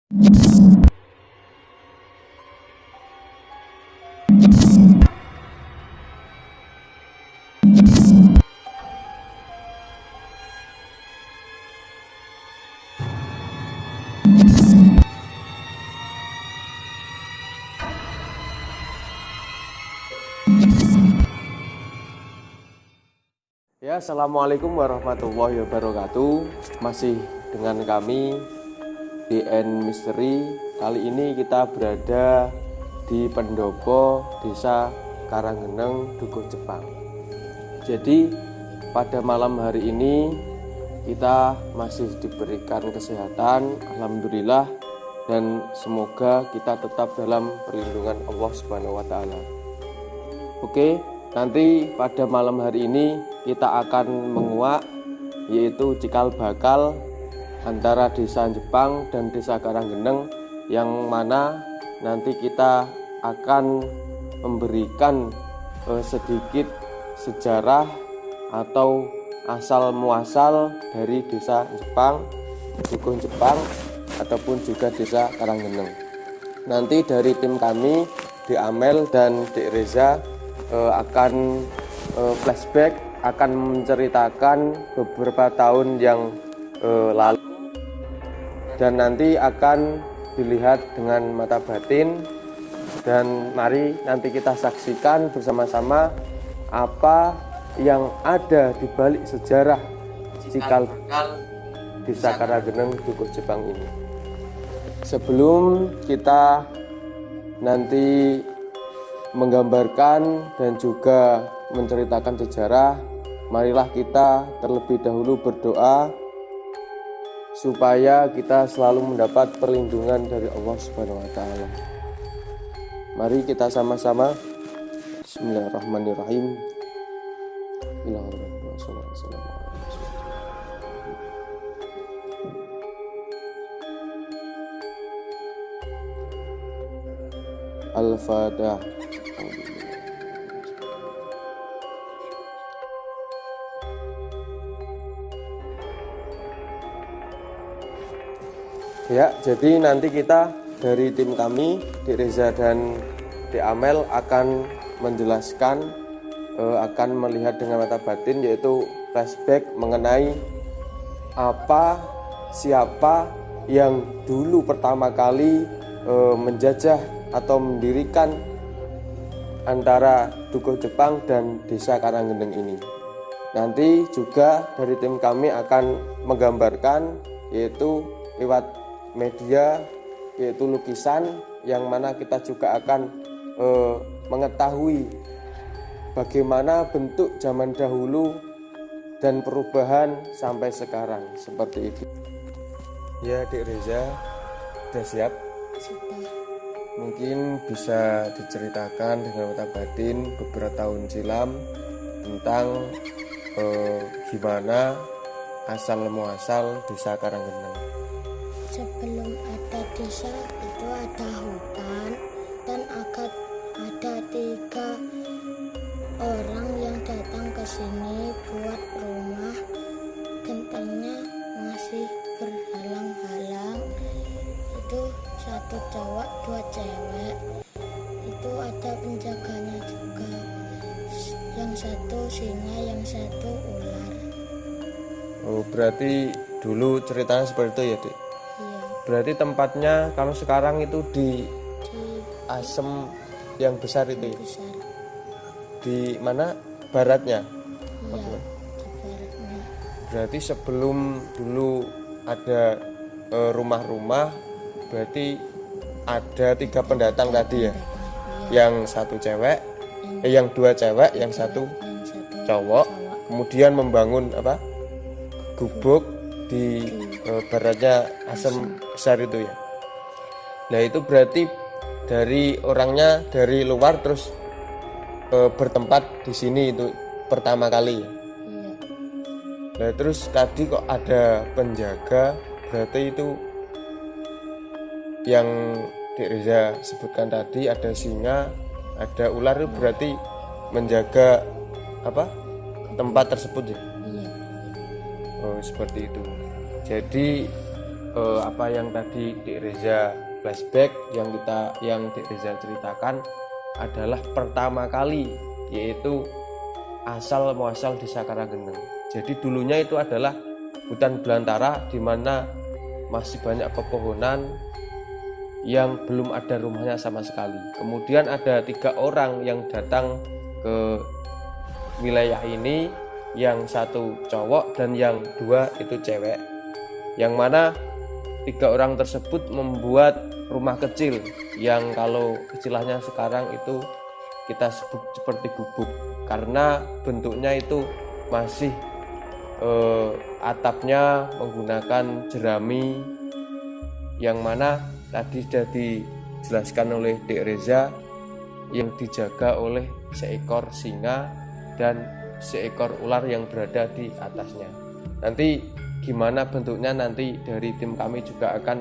Ya, assalamualaikum warahmatullahi wabarakatuh. Masih dengan kami DN Misteri. Kali ini kita berada di pendopo Desa Karanggeneng, Dukuh Jepang. Jadi pada malam hari ini kita masih diberikan kesehatan, alhamdulillah, dan semoga kita tetap dalam perlindungan Allah Subhanahu wa taala. Oke, nanti pada malam hari ini kita akan menguak, yaitu cikal bakal antara Desa Jepang dan Desa Karanggeneng, yang mana nanti kita akan memberikan sedikit sejarah atau asal muasal dari Desa Jepang, Dukuh Jepang, ataupun juga Desa Karanggeneng. Nanti dari tim kami, Dik Amel dan Dik Reza, akan flashback, akan menceritakan beberapa tahun yang lalu, dan nanti akan dilihat dengan mata batin. Dan mari nanti kita saksikan bersama-sama apa yang ada di balik sejarah cikal bakal Desa Karanggeneng, Dukuh Jepang ini. Sebelum kita nanti menggambarkan dan juga menceritakan sejarah, marilah kita terlebih dahulu berdoa supaya kita selalu mendapat perlindungan dari Allah Subhanahu wa taala. Mari kita sama-sama. Bismillahirrahmanirrahim. Al-Fatihah. Ya, jadi nanti kita dari tim kami, Dik Reza dan Dik Amel, akan menjelaskan, akan melihat dengan mata batin, yaitu flashback mengenai apa, siapa yang dulu pertama kali menjajah atau mendirikan antara Dukuh Jepang dan Desa Karanggeneng ini. Nanti juga dari tim kami akan menggambarkan, yaitu lewat media, yaitu lukisan, yang mana kita juga akan mengetahui bagaimana bentuk zaman dahulu dan perubahan sampai sekarang seperti itu. Ya, Dik Reza, sudah siap? Sudah. Mungkin bisa diceritakan dengan mata batin beberapa tahun silam tentang gimana asal muasal Desa Karanggeneng. Sebelum ada desa itu ada hutan, dan ada 3 orang yang datang ke sini buat rumah. Gentengnya masih berhalang-halang. Itu 1 cowok 2 cewek. Itu ada penjaganya juga. Yang 1 singa, yang 1 ular. Oh, berarti dulu ceritanya seperti itu ya, Dik? Iya. Berarti tempatnya kalau sekarang itu di Asem yang besar itu ya? Besar. Di mana? Baratnya? Iya, di baratnya. Berarti sebelum dulu ada rumah-rumah, berarti ada 3 pendatang tadi ya? Yang 1 cewek, yang 2 cewek, yang 1 cowok. Kemudian membangun apa? Gubuk di baratnya Asem besar itu ya. Nah, itu berarti dari orangnya dari luar terus bertempat di sini itu pertama kali ya. Iya. Nah, terus tadi kok ada penjaga, berarti itu yang Dik Reza sebutkan tadi, ada singa, ada ular, itu berarti menjaga apa? Tempat tersebut ya. Iya. Oh, seperti itu. Jadi apa yang tadi Dik Reza flashback yang Dik Reza ceritakan adalah pertama kali, yaitu asal muasal Desa Karanggeneng. Jadi dulunya itu adalah hutan belantara di mana masih banyak pepohonan yang belum ada rumahnya sama sekali. Kemudian ada 3 orang yang datang ke wilayah ini, yang 1 cowok dan yang 2 itu cewek, yang mana 3 orang tersebut membuat rumah kecil yang kalau istilahnya sekarang itu kita sebut seperti gubuk, karena bentuknya itu masih atapnya menggunakan jerami, yang mana tadi sudah dijelaskan oleh Dik Reza, yang dijaga oleh seekor singa dan seekor ular yang berada di atasnya. Nanti gimana bentuknya, nanti dari tim kami juga akan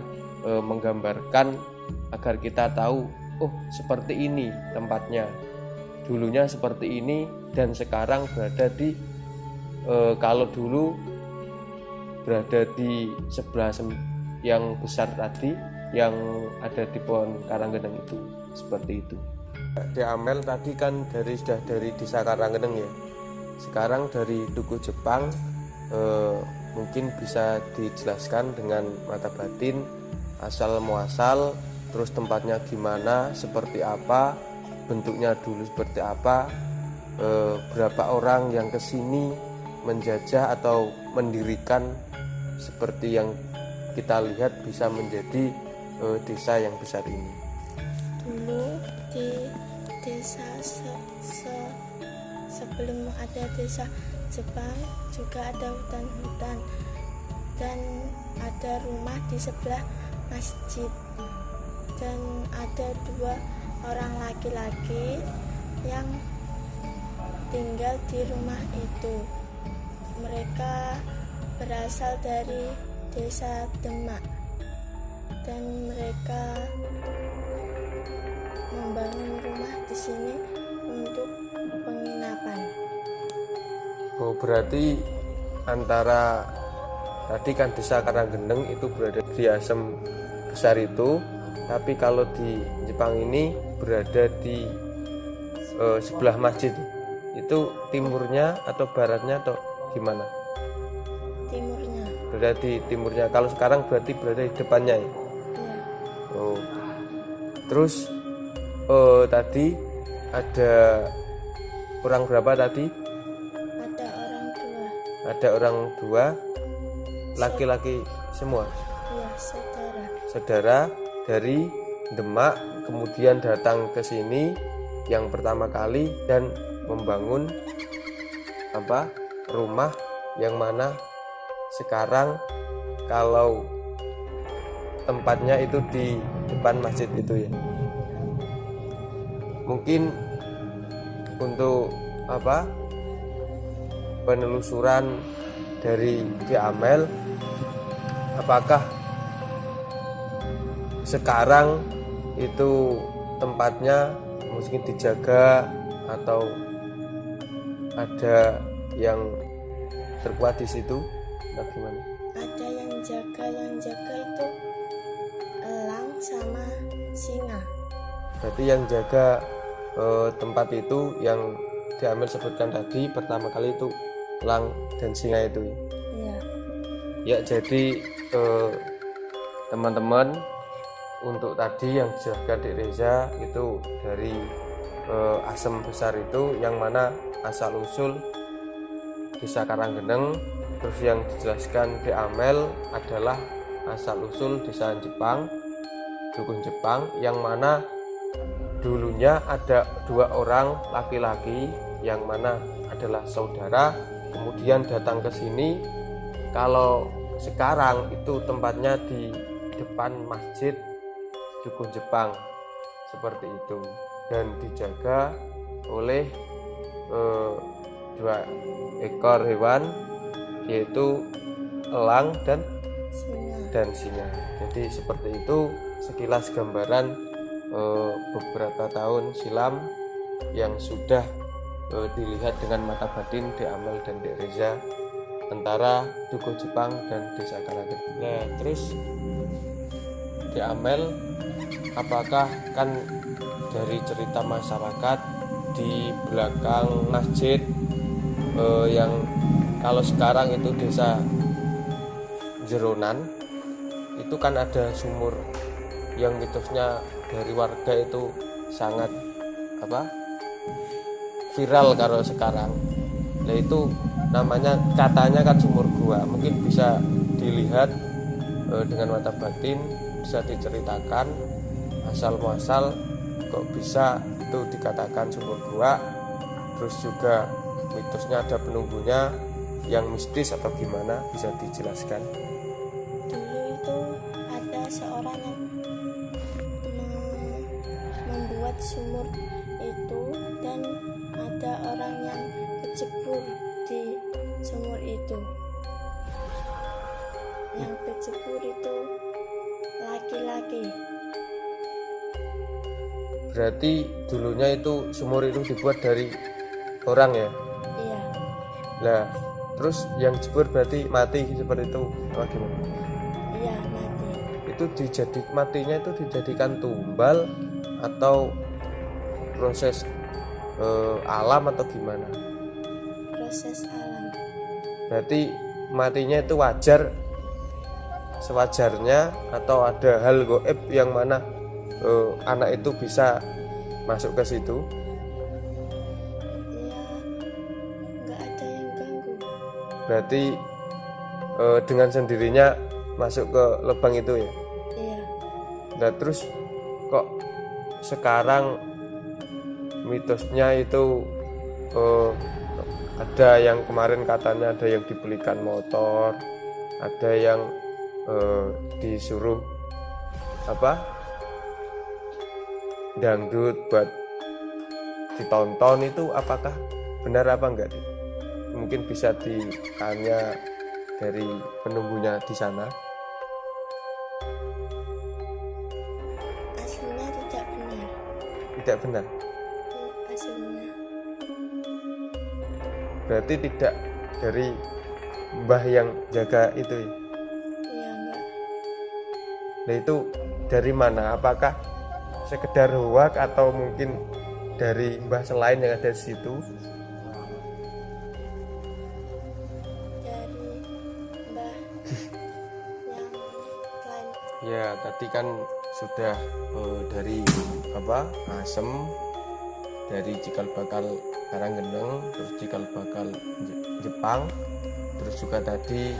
menggambarkan agar kita tahu, oh seperti ini tempatnya, dulunya seperti ini, dan sekarang berada di kalau dulu berada di sebelah yang besar tadi yang ada di pohon Karanggeneng itu, seperti itu. Di Amel tadi kan sudah dari Desa Karanggeneng ya. Sekarang dari Dukuh Jepang, mungkin bisa dijelaskan dengan mata batin asal muasal, terus tempatnya gimana, seperti apa, bentuknya dulu seperti apa, berapa orang yang kesini menjajah atau mendirikan seperti yang kita lihat bisa menjadi desa yang besar ini. Dulu di desa sebelum ada desa Jepang juga ada hutan-hutan dan ada rumah di sebelah masjid, dan ada 2 orang laki-laki yang tinggal di rumah itu. Mereka berasal dari Desa Demak dan mereka membangun rumah di sini untuk penginapan. Oh, berarti antara tadi kan Desa Karanggeneng itu berada di Asem besar itu, tapi kalau di Jepang ini berada di sebelah masjid. Itu timurnya atau baratnya atau gimana? Timurnya. Berada di timurnya. Kalau sekarang berarti berada di depannya ya? Iya. Oh. Terus tadi ada orang berapa tadi? Ada orang 2. Ada orang 2, laki-laki semua. Iya, saudara. Saudara dari Demak, kemudian datang ke sini yang pertama kali dan membangun rumah yang mana sekarang kalau tempatnya itu di depan masjid itu ya. Mungkin untuk penelusuran dari Di Amel, apakah sekarang itu tempatnya mungkin dijaga atau ada yang terkuat di situ? Nah, gimana? Ada yang jaga itu elang sama singa. Berarti yang jaga tempat itu yang Di Amel sebutkan tadi pertama kali itu elang dan singa itu. Iya. Ya, jadi teman-teman, untuk tadi yang dijelaskan Dik Reza itu dari Asem besar itu, yang mana asal usul Desa Karanggeneng. Terus yang dijelaskan Di Amel adalah asal usul Desa Jepang, Dukuh Jepang, yang mana dulunya ada 2 orang laki-laki yang mana adalah saudara, kemudian datang ke sini. Kalau sekarang itu tempatnya di depan masjid Dukuh Jepang seperti itu, dan dijaga oleh 2 ekor hewan, yaitu elang dan singa. Jadi seperti itu sekilas gambaran beberapa tahun silam yang sudah dilihat dengan mata batin Di Amel dan Dik Reza antara Dukuh Jepang dan Desa Kalaget. Nah, terus di Amel, apakah kan dari cerita masyarakat di belakang masjid yang kalau sekarang itu Desa Jeronan, itu kan ada sumur yang mitosnya dari warga itu sangat viral kalau sekarang. Nah itu namanya, katanya kan sumur gua. Mungkin bisa dilihat dengan mata batin, bisa diceritakan asal muasal kok bisa itu dikatakan sumur gua. Terus juga mitosnya ada penunggunya yang mistis atau gimana, bisa dijelaskan? Dulu itu ada seorang yang membuat sumur itu, dan ada orang yang kecebur di sumur itu. Yang kecebur itu laki-laki. Berarti dulunya itu sumur itu dibuat dari orang ya? Iya, Nah, terus yang jebur berarti mati seperti itu apa gimana? iya mati. Itu matinya itu dijadikan tumbal atau proses alam atau gimana? Proses alam. Berarti matinya itu wajar, sewajarnya, atau ada hal goib yang mana anak itu bisa masuk ke situ? Ya, nggak ada yang ganggu. Berarti dengan sendirinya masuk ke lubang itu ya? Iya, Nah terus kok sekarang mitosnya itu ada yang kemarin katanya ada yang dibelikan motor, ada yang disuruh dangdut buat ditonton, itu apakah benar apa enggak? Mungkin bisa ditanya dari penunggunya di sana. aslinya tidak benar. Tidak benar. Aslinya Berarti tidak dari mbah yang jaga itu ya? iya enggak. Nah itu dari mana? Apakah sekedar hoak atau mungkin dari mbah selain yang ada di situ? Dari mbah yang lain. Ya tadi kan sudah dari Asem, dari Cikal Bakal Karanggeneng, terus Cikal Bakal Jepang, terus juga tadi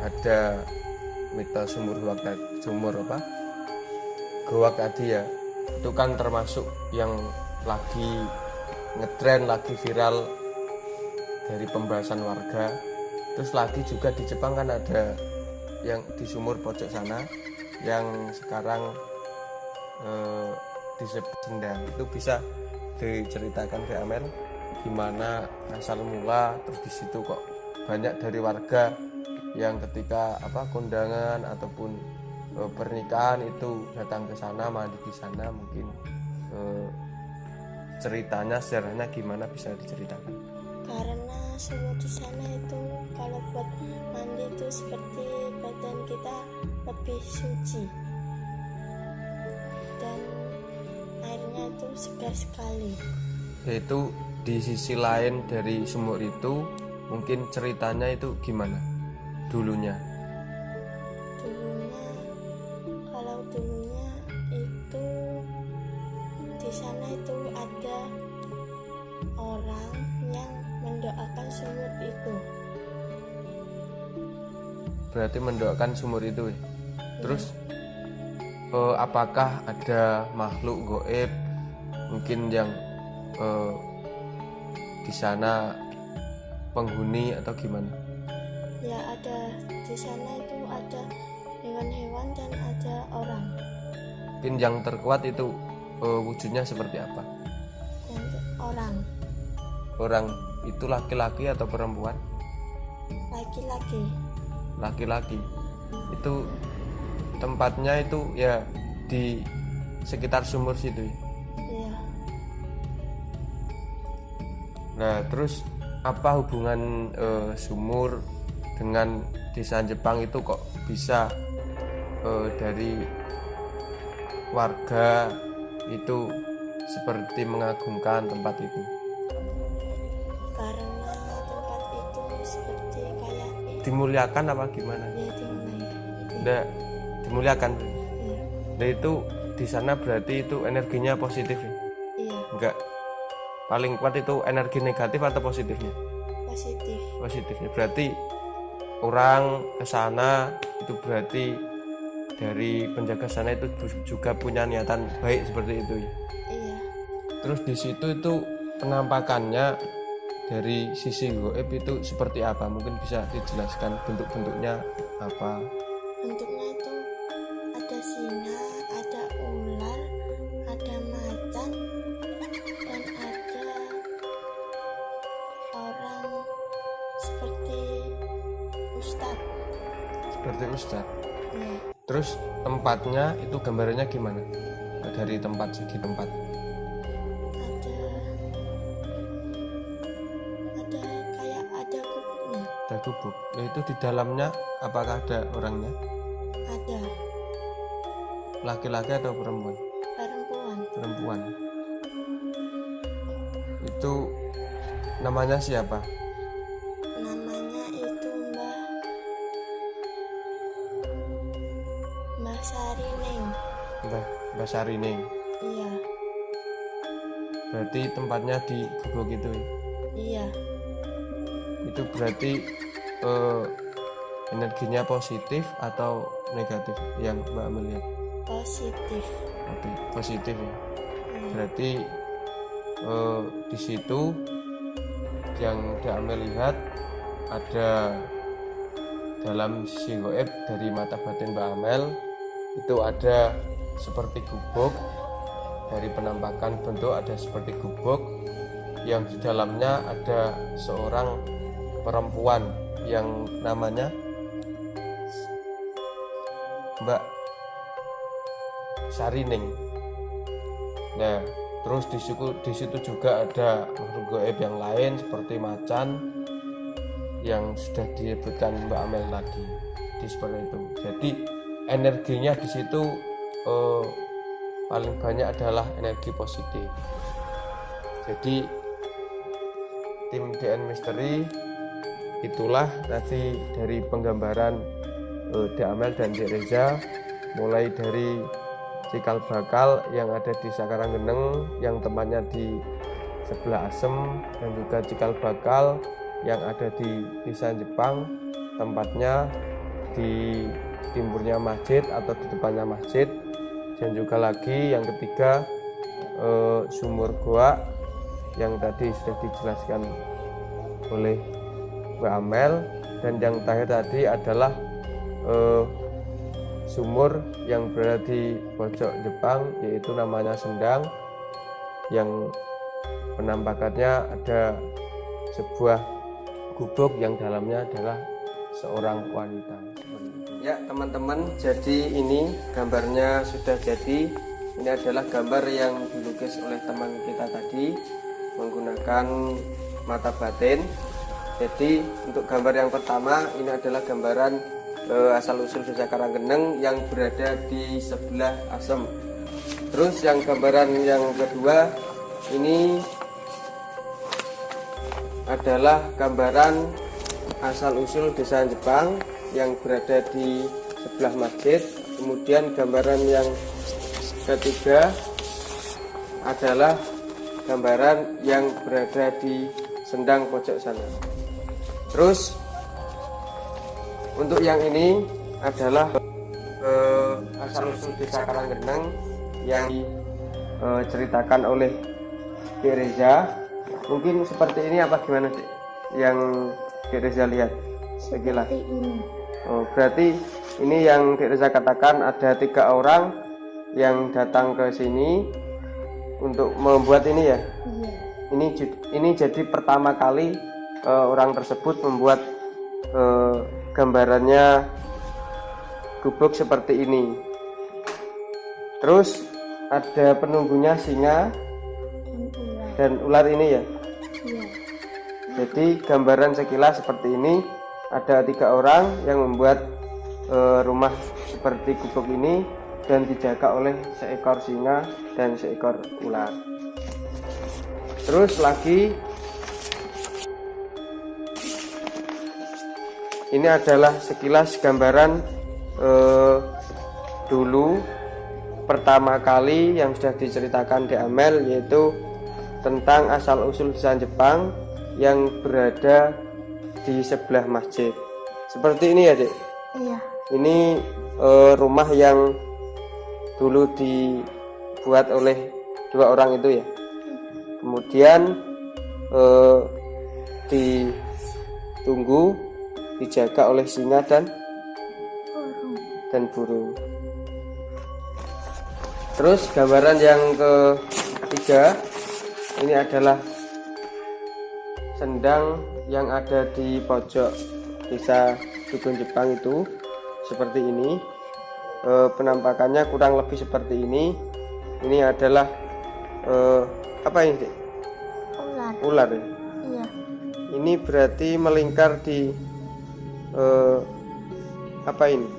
ada mitos sumur Goak tadi ya. Itu kan termasuk yang lagi ngetren, lagi viral dari pembahasan warga. Terus lagi juga di Jepang kan ada yang di sumur pojok sana yang sekarang disebut sendang. Itu bisa diceritakan ke Amel gimana asal mula, terus di situ kok banyak dari warga yang ketika kondangan ataupun pernikahan itu datang ke sana, mandi di sana. Mungkin ceritanya, sejarahnya gimana, bisa diceritakan? Karena sumur di sana itu kalau buat mandi itu seperti badan kita lebih suci, dan airnya itu segar sekali. Yaitu di sisi lain dari sumur itu, mungkin ceritanya itu gimana dulunya? Dulunya itu di sana itu ada orang yang mendoakan sumur itu. Berarti mendoakan sumur itu ya? Terus apakah ada makhluk goib mungkin yang di sana penghuni atau gimana? Ya ada, di sana itu ada hewan-hewan dan ada orang. Mungkin yang terkuat itu wujudnya seperti apa? Orang Orang itu laki-laki atau perempuan? laki-laki. Laki-laki. Itu tempatnya itu ya di sekitar sumur situ. Iya. Nah terus apa hubungan sumur dengan desa Jepang itu kok bisa dari warga itu seperti mengagungkan tempat itu? Karena tempat itu seperti kayak Dimuliakan apa gimana? ya dimulai. Nggak, dimuliakan. Iya, Nah itu di sana berarti itu energinya positif ya? iya, Enggak, paling kuat itu energi negatif atau positifnya? positif. Positifnya berarti orang ke sana itu berarti dari penjaga sana itu juga punya niatan baik seperti itu ya. Iya, Terus di situ itu penampakannya dari sisi goib itu seperti apa? Mungkin bisa dijelaskan bentuk-bentuknya apa? bentuknya itu ada singa, ada ular, ada macan, dan ada orang seperti ustadz. Seperti ustadz. Ya, Terus tempatnya itu gambarannya gimana? Dari tempat segi tempat. ada kayak ada gubuknya. Ada gubuk. Nah, itu di dalamnya apakah ada orangnya? Ada Laki-laki atau perempuan? perempuan. Perempuan. Itu namanya siapa? Namanya itu Mbah Sarineng. Mbak Sarining. Iya, Berarti tempatnya di gubuk itu ya? iya, Itu berarti energinya positif atau negatif yang Mbak melihat? positif. Oke, positif ya. Iya, Berarti di situ yang Mbak melihat ada dalam sisi goib dari mata batin Mbak Amel itu ada seperti gubuk. Dari penampakan bentuk ada seperti gubuk yang di dalamnya ada seorang perempuan yang namanya Mbak Sarining. Nah, terus di situ juga ada makhluk gaib yang lain seperti macan yang sudah disebutkan Mbak Amel tadi. Di seperti itu. Jadi energinya di situ paling banyak adalah energi positif. Jadi tim DN Misteri itulah tadi dari penggambaran Dek Amel dan Dek Reza, mulai dari cikal bakal yang ada di Sakaranggeneng yang tempatnya di sebelah Asem, dan juga cikal bakal yang ada di desa Jepang tempatnya di timurnya masjid atau di depannya masjid, dan juga lagi yang ketiga sumur goa yang tadi sudah dijelaskan oleh Mbak Amel, dan yang terakhir tadi adalah sumur yang berada di pojok Jepang yaitu namanya Sendang, yang penampakannya ada sebuah gubuk yang dalamnya adalah seorang wanita. Ya teman-teman, jadi ini gambarnya sudah jadi. Ini adalah gambar yang dilukis oleh teman kita tadi menggunakan mata batin. Jadi untuk gambar yang pertama ini adalah gambaran asal usul desa Karanggeneng yang berada di sebelah Asem. Terus yang gambaran yang kedua ini adalah gambaran asal usul desa Jepang yang berada di sebelah masjid. Kemudian gambaran yang ketiga adalah gambaran yang berada di Sendang pojok sana. Terus untuk yang ini adalah asal usul desa Karanggeneng yang diceritakan oleh Dek Reza. Mungkin seperti ini apa gimana Dek? Yang Dek Reza lihat sekilas. Oh, berarti ini yang Dek Reza katakan ada 3 orang yang datang ke sini untuk membuat ini ya. iya. Ini jadi pertama kali orang tersebut membuat gambarannya gubuk seperti ini. Terus ada penunggunya singa dan ular ini ya. Iya. Jadi gambaran sekilas seperti ini. ada 3 orang yang membuat rumah seperti gubuk ini dan dijaga oleh seekor singa dan seekor ular. Terus lagi ini adalah sekilas gambaran dulu pertama kali yang sudah diceritakan di Amel, yaitu tentang asal-usul desain Jepang yang berada di sebelah masjid. Seperti ini ya, Dek? Iya. Ini rumah yang dulu dibuat oleh 2 orang itu ya. Kemudian ditunggu, dijaga oleh singa dan burung. Terus gambaran yang ketiga, ini adalah sendang yang ada di pojok desa Dugun Jepang itu seperti ini. Penampakannya kurang lebih seperti ini. Ini adalah apa ini, Dek? Ular ya? Iya. Ini berarti melingkar di apa ini?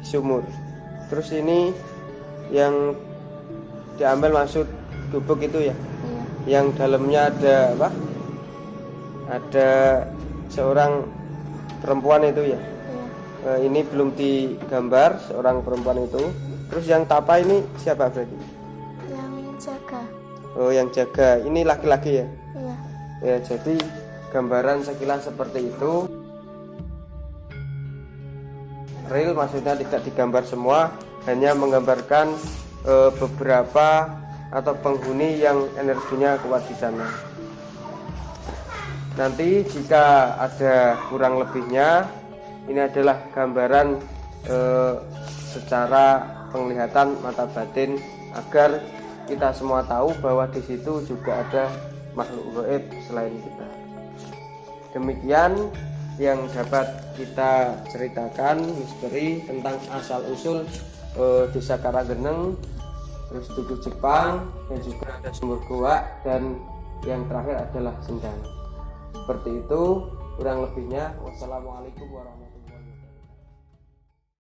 Sumur. Terus ini yang diambil maksud gubuk itu ya? Iya. Yang dalamnya ada apa? Ada seorang perempuan itu ya? Iya. Ini belum digambar seorang perempuan itu. Terus yang tapa ini siapa berarti? Yang jaga. Oh, yang jaga. Ini laki-laki ya? Iya. Ya, jadi gambaran sekilas seperti itu. Real maksudnya tidak digambar semua, hanya menggambarkan beberapa atau penghuni yang energinya kuat di sana. Nanti jika ada kurang lebihnya, ini adalah gambaran secara penglihatan mata batin agar kita semua tahu bahwa di situ juga ada makhluk gaib selain kita. Demikian yang dapat kita ceritakan misteri tentang asal-usul desa Karanggeneng, terus Dugun Jepang, dan juga ada sumur goa, dan yang terakhir adalah sendang. Seperti itu kurang lebihnya. Wassalamualaikum warahmatullahi wabarakatuh.